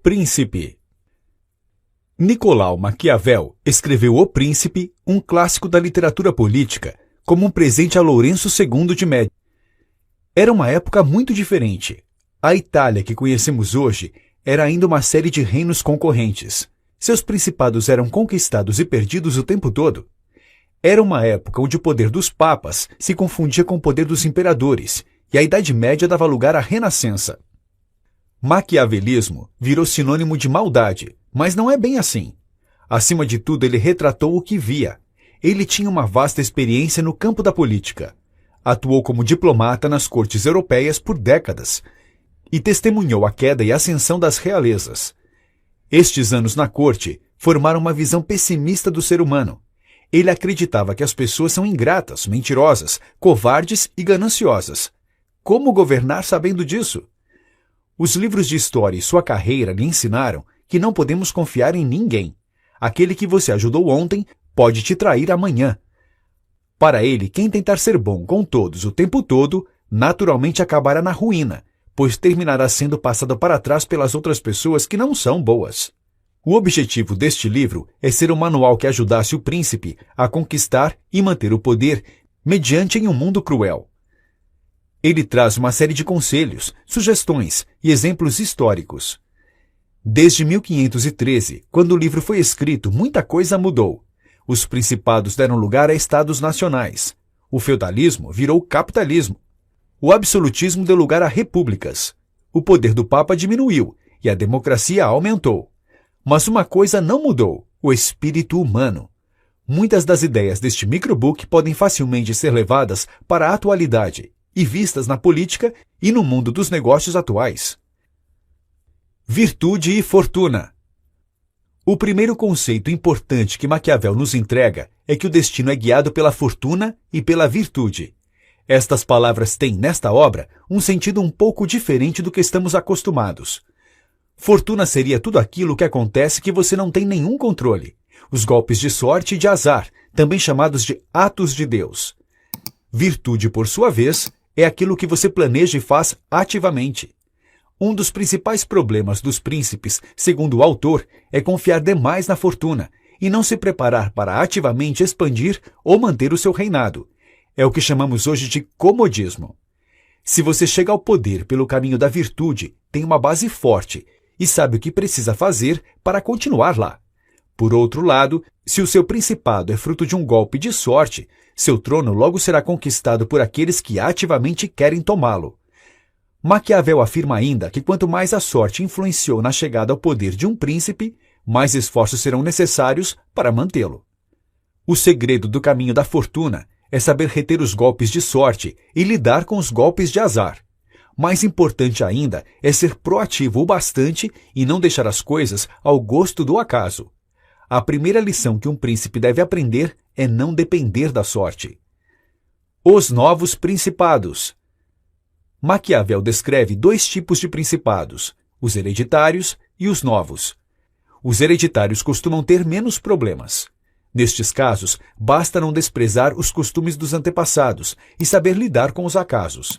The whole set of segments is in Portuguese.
Príncipe. Nicolau Maquiavel escreveu O Príncipe, um clássico da literatura política, como um presente a Lourenço II de Médici. Era uma época muito diferente. A Itália que conhecemos hoje era ainda uma série de reinos concorrentes. Seus principados eram conquistados e perdidos o tempo todo. Era uma época onde o poder dos papas se confundia com o poder dos imperadores, e a Idade Média dava lugar à Renascença. Maquiavelismo virou sinônimo de maldade, mas não é bem assim. Acima de tudo, ele retratou o que via. Ele tinha uma vasta experiência no campo da política. Atuou como diplomata nas cortes europeias por décadas e testemunhou a queda e ascensão das realezas. Estes anos na corte formaram uma visão pessimista do ser humano. Ele acreditava que as pessoas são ingratas, mentirosas, covardes e gananciosas. Como governar sabendo disso? Os livros de história e sua carreira lhe ensinaram que não podemos confiar em ninguém. Aquele que você ajudou ontem pode te trair amanhã. Para ele, quem tentar ser bom com todos o tempo todo, naturalmente acabará na ruína, pois terminará sendo passado para trás pelas outras pessoas que não são boas. O objetivo deste livro é ser um manual que ajudasse o príncipe a conquistar e manter o poder mediante em um mundo cruel. Ele traz uma série de conselhos, sugestões e exemplos históricos. Desde 1513, quando o livro foi escrito, muita coisa mudou. Os principados deram lugar a estados nacionais. O feudalismo virou capitalismo. O absolutismo deu lugar a repúblicas. O poder do Papa diminuiu e a democracia aumentou. Mas uma coisa não mudou: o espírito humano. Muitas das ideias deste microbook podem facilmente ser levadas para a atualidade e vistas na política e no mundo dos negócios atuais. Virtude e fortuna. O primeiro conceito importante que Maquiavel nos entrega é que o destino é guiado pela fortuna e pela virtude. Estas palavras têm, nesta obra, um sentido um pouco diferente do que estamos acostumados. Fortuna seria tudo aquilo que acontece que você não tem nenhum controle. Os golpes de sorte e de azar, também chamados de atos de Deus. Virtude, por sua vez, é aquilo que você planeja e faz ativamente. Um dos principais problemas dos príncipes, segundo o autor, é confiar demais na fortuna e não se preparar para ativamente expandir ou manter o seu reinado. É o que chamamos hoje de comodismo. Se você chega ao poder pelo caminho da virtude, tem uma base forte e sabe o que precisa fazer para continuar lá. Por outro lado, se o seu principado é fruto de um golpe de sorte, seu trono logo será conquistado por aqueles que ativamente querem tomá-lo. Maquiavel afirma ainda que quanto mais a sorte influenciou na chegada ao poder de um príncipe, mais esforços serão necessários para mantê-lo. O segredo do caminho da fortuna é saber reter os golpes de sorte e lidar com os golpes de azar. Mais importante ainda é ser proativo o bastante e não deixar as coisas ao gosto do acaso. A primeira lição que um príncipe deve aprender é não depender da sorte. Os novos principados. Maquiavel descreve dois tipos de principados, os hereditários e os novos. Os hereditários costumam ter menos problemas. Nestes casos, basta não desprezar os costumes dos antepassados e saber lidar com os acasos.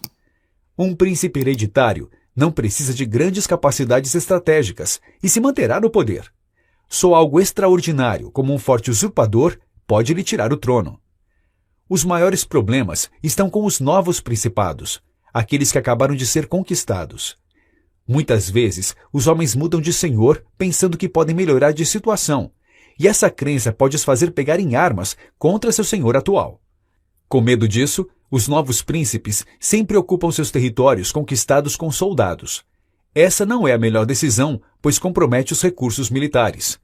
Um príncipe hereditário não precisa de grandes capacidades estratégicas e se manterá no poder. Só algo extraordinário, como um forte usurpador, pode lhe tirar o trono. Os maiores problemas estão com os novos principados, aqueles que acabaram de ser conquistados. Muitas vezes, os homens mudam de senhor pensando que podem melhorar de situação, e essa crença pode os fazer pegar em armas contra seu senhor atual. Com medo disso, os novos príncipes sempre ocupam seus territórios conquistados com soldados. Essa não é a melhor decisão, pois compromete os recursos militares.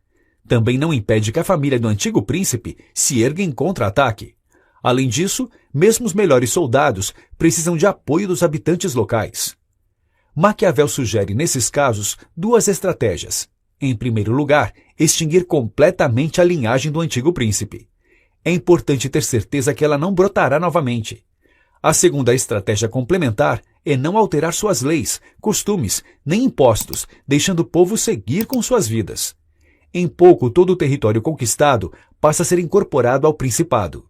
Também não impede que a família do antigo príncipe se erga em contra-ataque. Além disso, mesmo os melhores soldados precisam de apoio dos habitantes locais. Maquiavel sugere, nesses casos, duas estratégias. Em primeiro lugar, extinguir completamente a linhagem do antigo príncipe. É importante ter certeza que ela não brotará novamente. A segunda estratégia complementar é não alterar suas leis, costumes, nem impostos, deixando o povo seguir com suas vidas. Em pouco, todo o território conquistado passa a ser incorporado ao principado.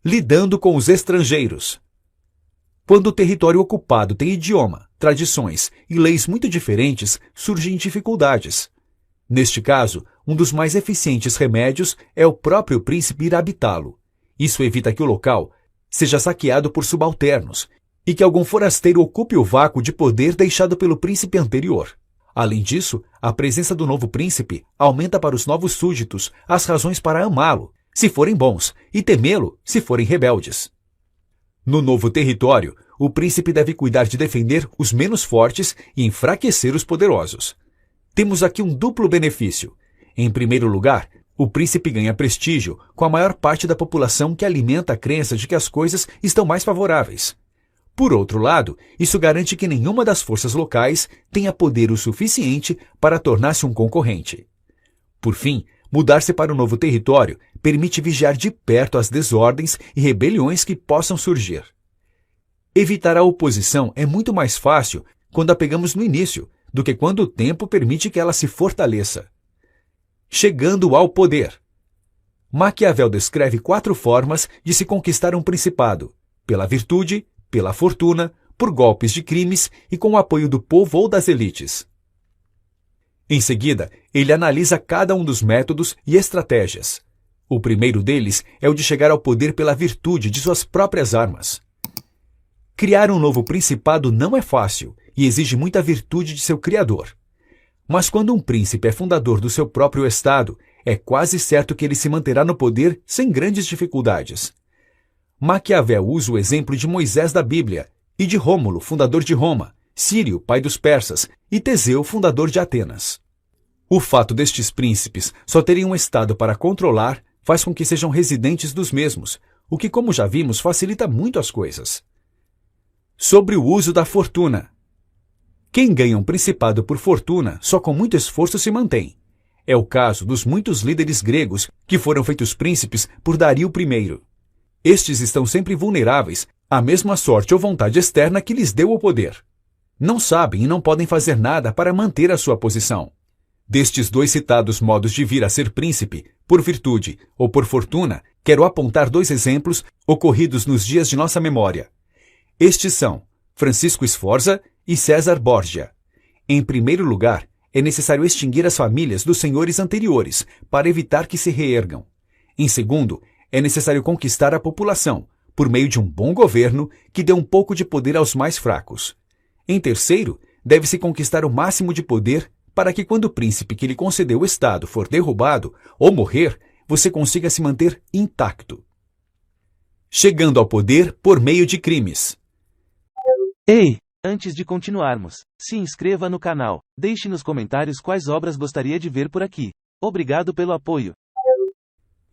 Lidando com os estrangeiros. Quando o território ocupado tem idioma, tradições e leis muito diferentes, surgem dificuldades. Neste caso, um dos mais eficientes remédios é o próprio príncipe ir habitá-lo. Isso evita que o local seja saqueado por subalternos e que algum forasteiro ocupe o vácuo de poder deixado pelo príncipe anterior. Além disso, a presença do novo príncipe aumenta para os novos súditos as razões para amá-lo, se forem bons, e temê-lo, se forem rebeldes. No novo território, o príncipe deve cuidar de defender os menos fortes e enfraquecer os poderosos. Temos aqui um duplo benefício. Em primeiro lugar, o príncipe ganha prestígio com a maior parte da população que alimenta a crença de que as coisas estão mais favoráveis. Por outro lado, isso garante que nenhuma das forças locais tenha poder o suficiente para tornar-se um concorrente. Por fim, mudar-se para um novo território permite vigiar de perto as desordens e rebeliões que possam surgir. Evitar a oposição é muito mais fácil quando a pegamos no início do que quando o tempo permite que ela se fortaleça. Chegando ao poder. Maquiavel descreve 4 formas de se conquistar um principado: pela virtude, pela fortuna, por golpes de crimes e com o apoio do povo ou das elites. Em seguida, ele analisa cada um dos métodos e estratégias. O primeiro deles é o de chegar ao poder pela virtude de suas próprias armas. Criar um novo principado não é fácil e exige muita virtude de seu criador. Mas quando um príncipe é fundador do seu próprio estado, é quase certo que ele se manterá no poder sem grandes dificuldades. Maquiavel usa o exemplo de Moisés da Bíblia e de Rômulo, fundador de Roma, Sírio, pai dos persas, e Teseu, fundador de Atenas. O fato destes príncipes só terem um estado para controlar faz com que sejam residentes dos mesmos, o que, como já vimos, facilita muito as coisas. Sobre o uso da fortuna. Quem ganha um principado por fortuna só com muito esforço se mantém. É o caso dos muitos líderes gregos que foram feitos príncipes por Dario I. Estes estão sempre vulneráveis à mesma sorte ou vontade externa que lhes deu o poder. Não sabem e não podem fazer nada para manter a sua posição. Destes 2 citados modos de vir a ser príncipe, por virtude ou por fortuna, quero apontar 2 exemplos ocorridos nos dias de nossa memória. Estes são Francisco Sforza e César Borgia. Em primeiro lugar, é necessário extinguir as famílias dos senhores anteriores para evitar que se reergam. Em segundo, é necessário conquistar a população, por meio de um bom governo que dê um pouco de poder aos mais fracos. Em terceiro, deve-se conquistar o máximo de poder para que quando o príncipe que lhe concedeu o estado for derrubado ou morrer, você consiga se manter intacto. Chegando ao poder por meio de crimes. Ei! Antes de continuarmos, se inscreva no canal, deixe nos comentários quais obras gostaria de ver por aqui. Obrigado pelo apoio.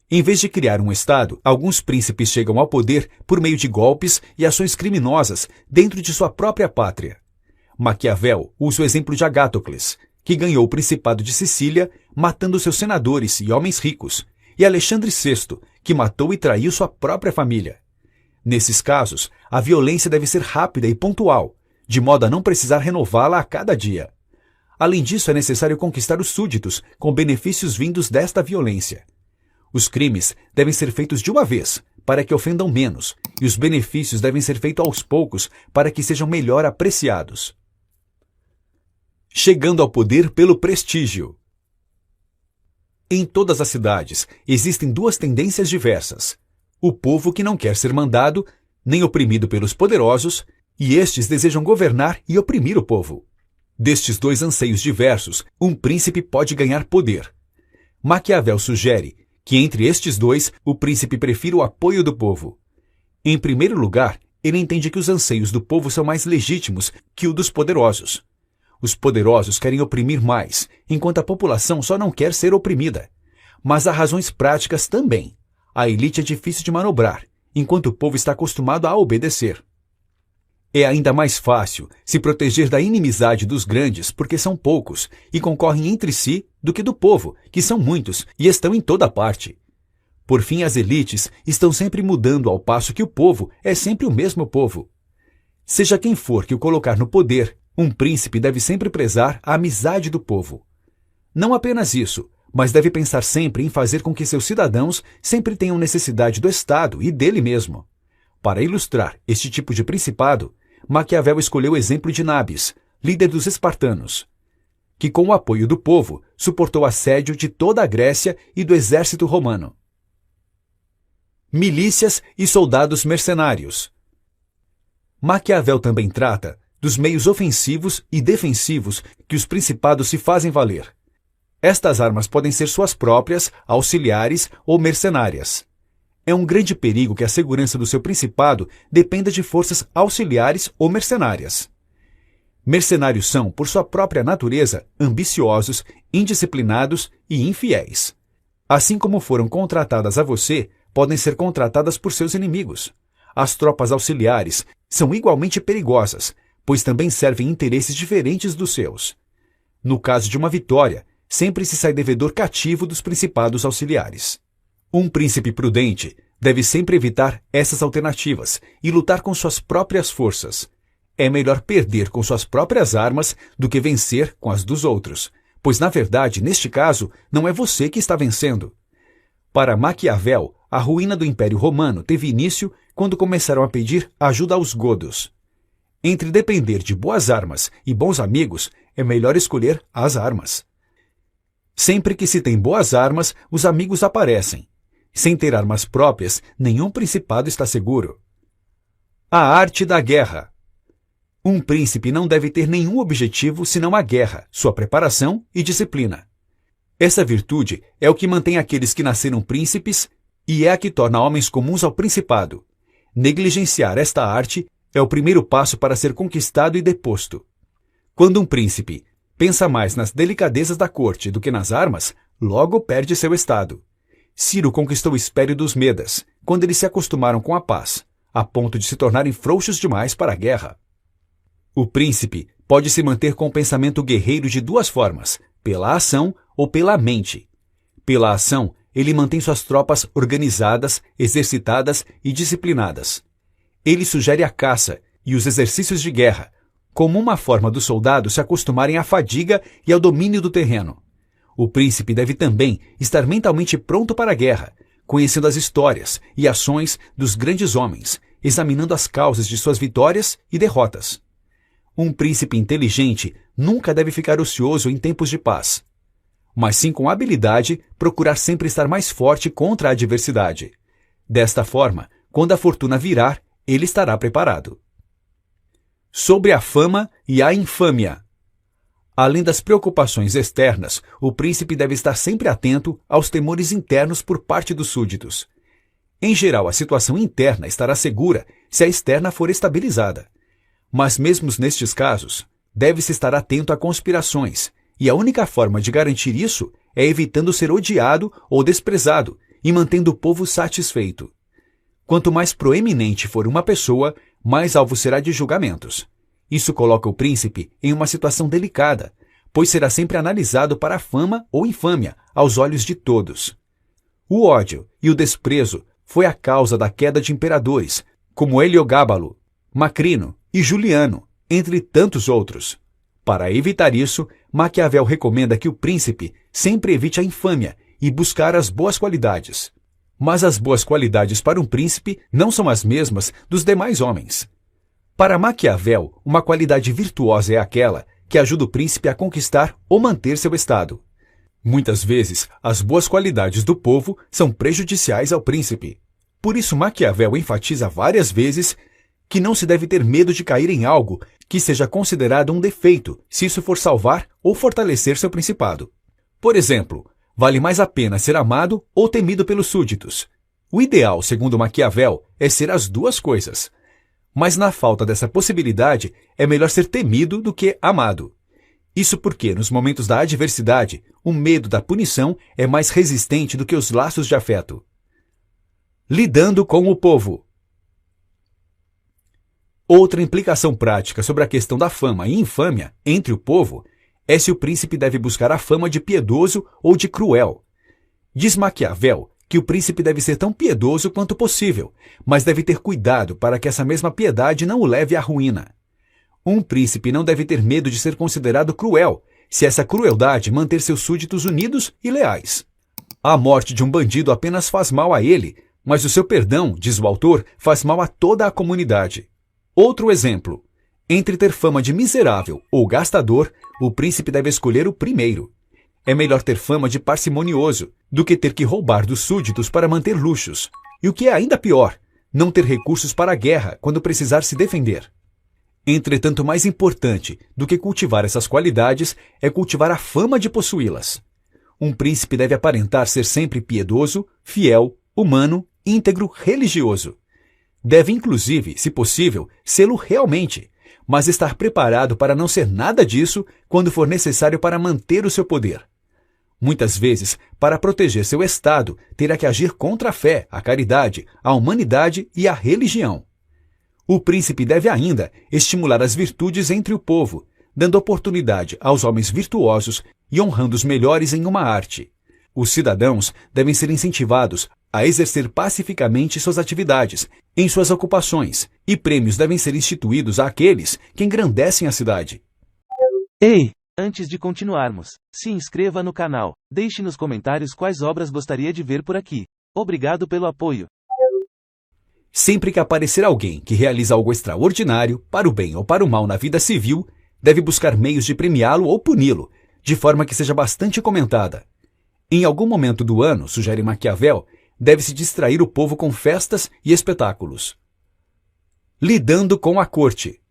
Em vez de criar um estado, alguns príncipes chegam ao poder por meio de golpes e ações criminosas dentro de sua própria pátria. Maquiavel usa o exemplo de Agatocles, que ganhou o Principado de Sicília matando seus senadores e homens ricos, e Alexandre VI, que matou e traiu sua própria família. Nesses casos, a violência deve ser rápida e pontual, de modo a não precisar renová-la a cada dia. Além disso, é necessário conquistar os súditos com benefícios vindos desta violência. Os crimes devem ser feitos de uma vez, para que ofendam menos, e os benefícios devem ser feitos aos poucos, para que sejam melhor apreciados. Chegando ao poder pelo prestígio. Em todas as cidades, existem 2 tendências diversas: o povo que não quer ser mandado, nem oprimido pelos poderosos, e estes desejam governar e oprimir o povo. Destes 2 anseios diversos, um príncipe pode ganhar poder. Maquiavel sugere que entre estes 2, o príncipe prefira o apoio do povo. Em primeiro lugar, ele entende que os anseios do povo são mais legítimos que o dos poderosos. Os poderosos querem oprimir mais, enquanto a população só não quer ser oprimida. Mas há razões práticas também. A elite é difícil de manobrar, enquanto o povo está acostumado a obedecer. É ainda mais fácil se proteger da inimizade dos grandes porque são poucos e concorrem entre si do que do povo, que são muitos e estão em toda parte. Por fim, as elites estão sempre mudando ao passo que o povo é sempre o mesmo povo. Seja quem for que o colocar no poder, um príncipe deve sempre prezar a amizade do povo. Não apenas isso, mas deve pensar sempre em fazer com que seus cidadãos sempre tenham necessidade do Estado e dele mesmo. Para ilustrar este tipo de principado, Maquiavel escolheu o exemplo de Nabis, líder dos espartanos, que com o apoio do povo suportou o assédio de toda a Grécia e do exército romano. Milícias e soldados mercenários. Maquiavel também trata dos meios ofensivos e defensivos que os principados se fazem valer. Estas armas podem ser suas próprias, auxiliares ou mercenárias. É um grande perigo que a segurança do seu principado dependa de forças auxiliares ou mercenárias. Mercenários são, por sua própria natureza, ambiciosos, indisciplinados e infiéis. Assim como foram contratadas a você, podem ser contratadas por seus inimigos. As tropas auxiliares são igualmente perigosas, pois também servem interesses diferentes dos seus. No caso de uma vitória, sempre se sai devedor cativo dos principados auxiliares. Um príncipe prudente deve sempre evitar essas alternativas e lutar com suas próprias forças. É melhor perder com suas próprias armas do que vencer com as dos outros, pois, na verdade, neste caso, não é você que está vencendo. Para Maquiavel, a ruína do Império Romano teve início quando começaram a pedir ajuda aos godos. Entre depender de boas armas e bons amigos, é melhor escolher as armas. Sempre que se tem boas armas, os amigos aparecem. Sem ter armas próprias, nenhum principado está seguro. A arte da guerra. Um príncipe não deve ter nenhum objetivo senão a guerra, sua preparação e disciplina. Essa virtude é o que mantém aqueles que nasceram príncipes e é a que torna homens comuns ao principado. Negligenciar esta arte é o primeiro passo para ser conquistado e deposto. Quando um príncipe pensa mais nas delicadezas da corte do que nas armas, logo perde seu estado. Ciro conquistou o espólio dos Medas, quando eles se acostumaram com a paz, a ponto de se tornarem frouxos demais para a guerra. O príncipe pode se manter com o pensamento guerreiro de duas formas, pela ação ou pela mente. Pela ação, ele mantém suas tropas organizadas, exercitadas e disciplinadas. Ele sugere a caça e os exercícios de guerra, como uma forma dos soldados se acostumarem à fadiga e ao domínio do terreno. O príncipe deve também estar mentalmente pronto para a guerra, conhecendo as histórias e ações dos grandes homens, examinando as causas de suas vitórias e derrotas. Um príncipe inteligente nunca deve ficar ocioso em tempos de paz, mas sim com habilidade procurar sempre estar mais forte contra a adversidade. Desta forma, quando a fortuna virar, ele estará preparado. Sobre a fama e a infâmia. Além das preocupações externas, o príncipe deve estar sempre atento aos temores internos por parte dos súditos. Em geral, a situação interna estará segura se a externa for estabilizada. Mas mesmo nestes casos, deve-se estar atento a conspirações, e a única forma de garantir isso é evitando ser odiado ou desprezado e mantendo o povo satisfeito. Quanto mais proeminente for uma pessoa, mais alvo será de julgamentos. Isso coloca o príncipe em uma situação delicada, pois será sempre analisado para a fama ou infâmia aos olhos de todos. O ódio e o desprezo foi a causa da queda de imperadores, como Heliogábalo, Macrino e Juliano, entre tantos outros. Para evitar isso, Maquiavel recomenda que o príncipe sempre evite a infâmia e buscar as boas qualidades. Mas as boas qualidades para um príncipe não são as mesmas dos demais homens. Para Maquiavel, uma qualidade virtuosa é aquela que ajuda o príncipe a conquistar ou manter seu estado. Muitas vezes, as boas qualidades do povo são prejudiciais ao príncipe. Por isso, Maquiavel enfatiza várias vezes que não se deve ter medo de cair em algo que seja considerado um defeito, se isso for salvar ou fortalecer seu principado. Por exemplo, vale mais a pena ser amado ou temido pelos súditos. O ideal, segundo Maquiavel, é ser as duas coisas. Mas na falta dessa possibilidade, é melhor ser temido do que amado. Isso porque, nos momentos da adversidade, o medo da punição é mais resistente do que os laços de afeto. Lidando com o povo. Outra implicação prática sobre a questão da fama e infâmia entre o povo é se o príncipe deve buscar a fama de piedoso ou de cruel. Diz Maquiavel que o príncipe deve ser tão piedoso quanto possível, mas deve ter cuidado para que essa mesma piedade não o leve à ruína. Um príncipe não deve ter medo de ser considerado cruel, se essa crueldade manter seus súditos unidos e leais. A morte de um bandido apenas faz mal a ele, mas o seu perdão, diz o autor, faz mal a toda a comunidade. Outro exemplo. Entre ter fama de miserável ou gastador, o príncipe deve escolher o primeiro. É melhor ter fama de parcimonioso do que ter que roubar dos súditos para manter luxos. E o que é ainda pior, não ter recursos para a guerra quando precisar se defender. Entretanto, mais importante do que cultivar essas qualidades é cultivar a fama de possuí-las. Um príncipe deve aparentar ser sempre piedoso, fiel, humano, íntegro, religioso. Deve, inclusive, se possível, sê-lo realmente, mas estar preparado para não ser nada disso quando for necessário para manter o seu poder. Muitas vezes, para proteger seu estado, terá que agir contra a fé, a caridade, a humanidade e a religião. O príncipe deve ainda estimular as virtudes entre o povo, dando oportunidade aos homens virtuosos e honrando os melhores em uma arte. Os cidadãos devem ser incentivados a exercer pacificamente suas atividades, em suas ocupações, e prêmios devem ser instituídos àqueles que engrandecem a cidade. Ei! Antes de continuarmos, se inscreva no canal, deixe nos comentários quais obras gostaria de ver por aqui. Obrigado pelo apoio. Sempre que aparecer alguém que realiza algo extraordinário, para o bem ou para o mal na vida civil, deve buscar meios de premiá-lo ou puni-lo, de forma que seja bastante comentada. Em algum momento do ano, sugere Maquiavel, deve-se distrair o povo com festas e espetáculos. Lidando com a corte.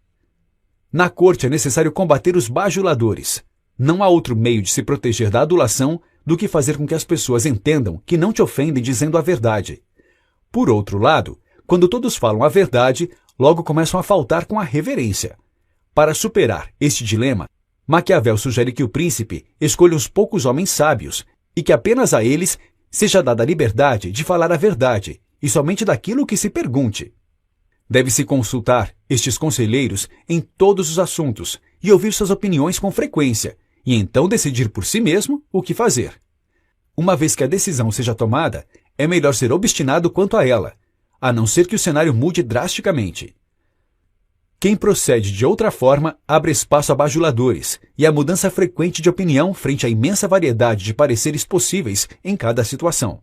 Na corte é necessário combater os bajuladores. Não há outro meio de se proteger da adulação do que fazer com que as pessoas entendam que não te ofendem dizendo a verdade. Por outro lado, quando todos falam a verdade, logo começam a faltar com a reverência. Para superar este dilema, Maquiavel sugere que o príncipe escolha uns poucos homens sábios e que apenas a eles seja dada a liberdade de falar a verdade e somente daquilo que se pergunte. Deve-se consultar estes conselheiros em todos os assuntos e ouvir suas opiniões com frequência, e então decidir por si mesmo o que fazer. Uma vez que a decisão seja tomada, é melhor ser obstinado quanto a ela, a não ser que o cenário mude drasticamente. Quem procede de outra forma abre espaço a bajuladores e a mudança frequente de opinião frente à imensa variedade de pareceres possíveis em cada situação.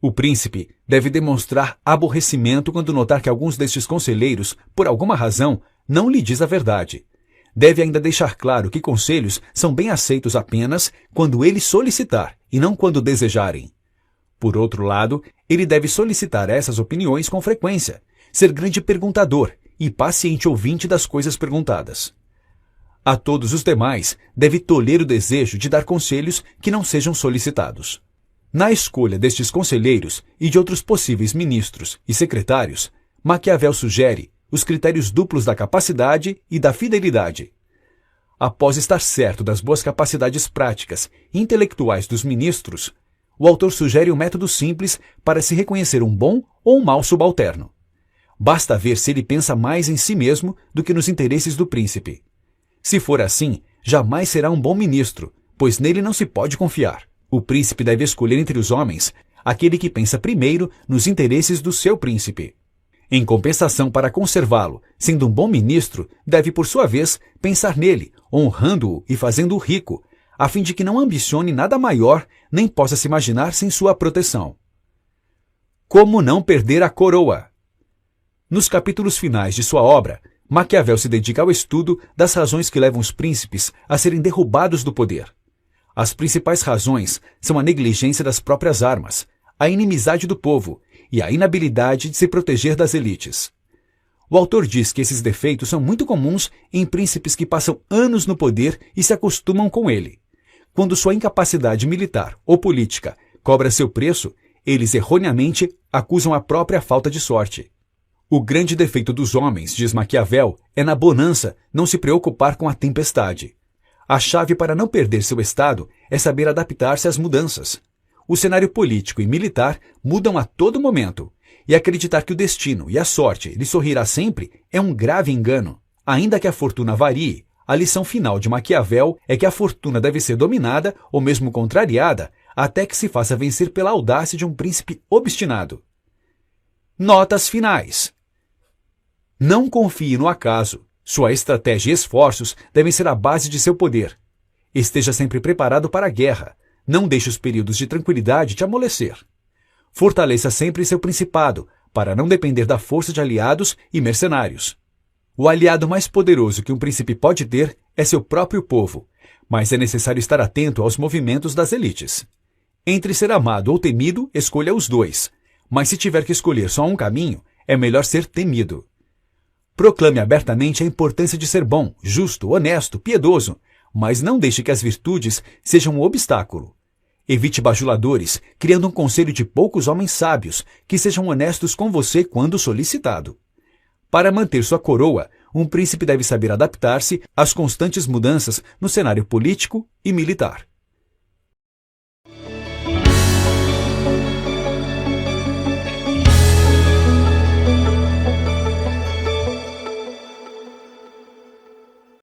O príncipe deve demonstrar aborrecimento quando notar que alguns destes conselheiros, por alguma razão, não lhe diz a verdade. Deve ainda deixar claro que conselhos são bem aceitos apenas quando ele solicitar e não quando desejarem. Por outro lado, ele deve solicitar essas opiniões com frequência, ser grande perguntador e paciente ouvinte das coisas perguntadas. A todos os demais, deve tolher o desejo de dar conselhos que não sejam solicitados. Na escolha destes conselheiros e de outros possíveis ministros e secretários, Maquiavel sugere os critérios duplos da capacidade e da fidelidade. Após estar certo das boas capacidades práticas e intelectuais dos ministros, o autor sugere um método simples para se reconhecer um bom ou um mau subalterno. Basta ver se ele pensa mais em si mesmo do que nos interesses do príncipe. Se for assim, jamais será um bom ministro, pois nele não se pode confiar. O príncipe deve escolher entre os homens aquele que pensa primeiro nos interesses do seu príncipe. Em compensação, para conservá-lo, sendo um bom ministro, deve, por sua vez, pensar nele, honrando-o e fazendo-o rico, a fim de que não ambicione nada maior nem possa se imaginar sem sua proteção. Como não perder a coroa? Nos capítulos finais de sua obra, Maquiavel se dedica ao estudo das razões que levam os príncipes a serem derrubados do poder. As principais razões são a negligência das próprias armas, a inimizade do povo e a inabilidade de se proteger das elites. O autor diz que esses defeitos são muito comuns em príncipes que passam anos no poder e se acostumam com ele. Quando sua incapacidade militar ou política cobra seu preço, eles erroneamente acusam a própria falta de sorte. O grande defeito dos homens, diz Maquiavel, é na bonança não se preocupar com a tempestade. A chave para não perder seu estado é saber adaptar-se às mudanças. O cenário político e militar mudam a todo momento, e acreditar que o destino e a sorte lhe sorrirá sempre é um grave engano. Ainda que a fortuna varie, a lição final de Maquiavel é que a fortuna deve ser dominada ou mesmo contrariada até que se faça vencer pela audácia de um príncipe obstinado. Notas finais. Não confie no acaso. Sua estratégia e esforços devem ser a base de seu poder. Esteja sempre preparado para a guerra. Não deixe os períodos de tranquilidade te amolecer. Fortaleça sempre seu principado, para não depender da força de aliados e mercenários. O aliado mais poderoso que um príncipe pode ter é seu próprio povo, mas é necessário estar atento aos movimentos das elites. Entre ser amado ou temido, escolha os dois, mas se tiver que escolher só um caminho, é melhor ser temido. Proclame abertamente a importância de ser bom, justo, honesto, piedoso, mas não deixe que as virtudes sejam um obstáculo. Evite bajuladores, criando um conselho de poucos homens sábios que sejam honestos com você quando solicitado. Para manter sua coroa, um príncipe deve saber adaptar-se às constantes mudanças no cenário político e militar.